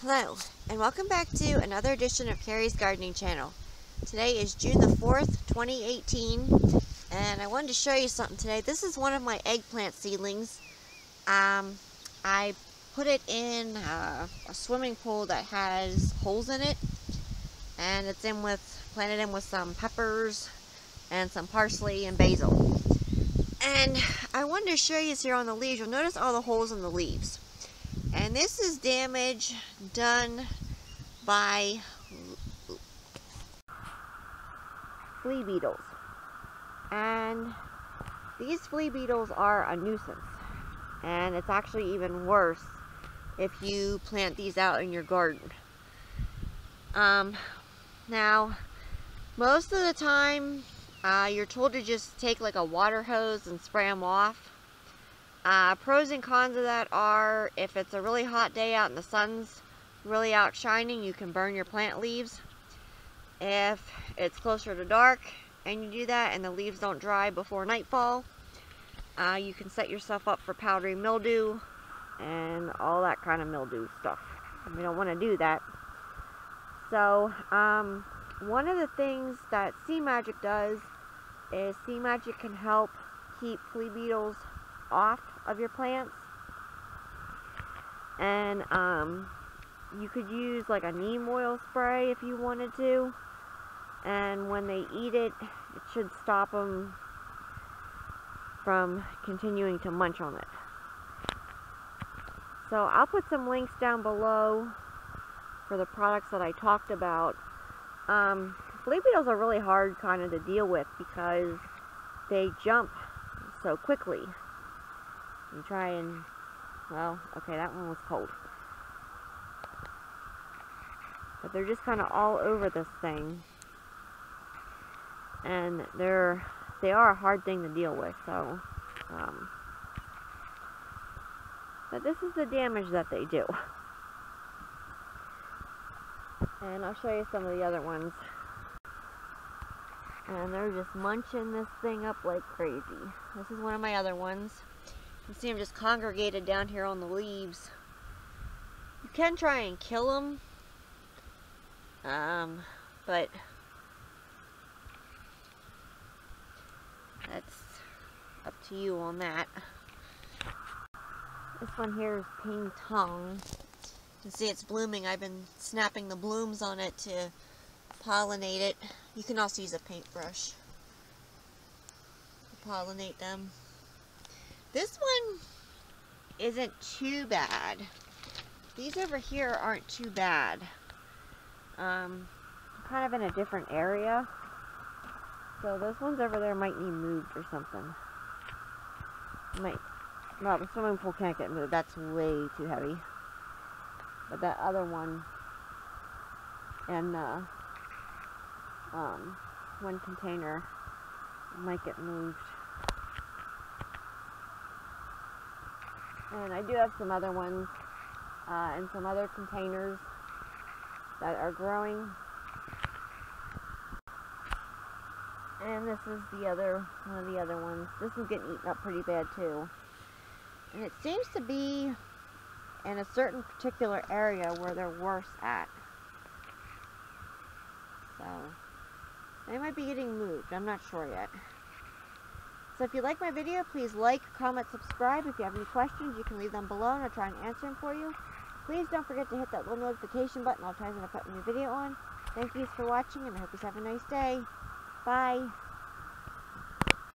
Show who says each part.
Speaker 1: Hello, and welcome back to another edition of Carrie's Gardening Channel. Today is June the 4th, 2018, and I wanted to show you something today. This is one of my eggplant seedlings. I put it in a swimming pool that has holes in it, and it's planted in with some peppers and some parsley and basil. And I wanted to show you this here on the leaves. You'll notice all the holes in the leaves. And this is damage done by flea beetles. And these flea beetles are a nuisance. And it's actually even worse if you plant these out in your garden. Now, most of the time, you're told to just take like a water hose and spray them off. Pros and cons of that are, if it's a really hot day out and the sun's really out shining, you can burn your plant leaves. If it's closer to dark and you do that and the leaves don't dry before nightfall, you can set yourself up for powdery mildew and all that kind of mildew stuff. And we don't want to do that. So, one of the things that Sea Magic does is Sea Magic can help keep flea beetles off of your plants. And you could use like a neem oil spray if you wanted to, and when they eat it, it should stop them from continuing to munch on it. So I'll put some links down below for the products that I talked about. Flea beetles are really hard kind of to deal with because they jump so quickly. You try and, well, okay, that one was cold. But they're just kind of all over this thing. And they are a hard thing to deal with, so, but this is the damage that they do. And I'll show you some of the other ones. And they're just munching this thing up like crazy. This is one of my other ones. You can see them just congregated down here on the leaves. You can try and kill them, but that's up to you on that. This one here is ping tong. You can see it's blooming. I've been snapping the blooms on it to pollinate it. You can also use a paintbrush to pollinate them. This one isn't too bad. These over here aren't too bad. I'm kind of in a different area. So those ones over there might need moved or something. Well, the swimming pool can't get moved. That's way too heavy. But that other one and one container might get moved. And I do have some other ones and some other containers that are growing. And this is one of the other ones. This is getting eaten up pretty bad too. And it seems to be in a certain particular area where they're worse at. So, they might be getting moved. I'm not sure yet. So if you like my video, please like, comment, subscribe. If you have any questions, you can leave them below and I'll try and answer them for you. Please don't forget to hit that little notification button all the time when I put a new video on. Thank you for watching and I hope you have a nice day. Bye.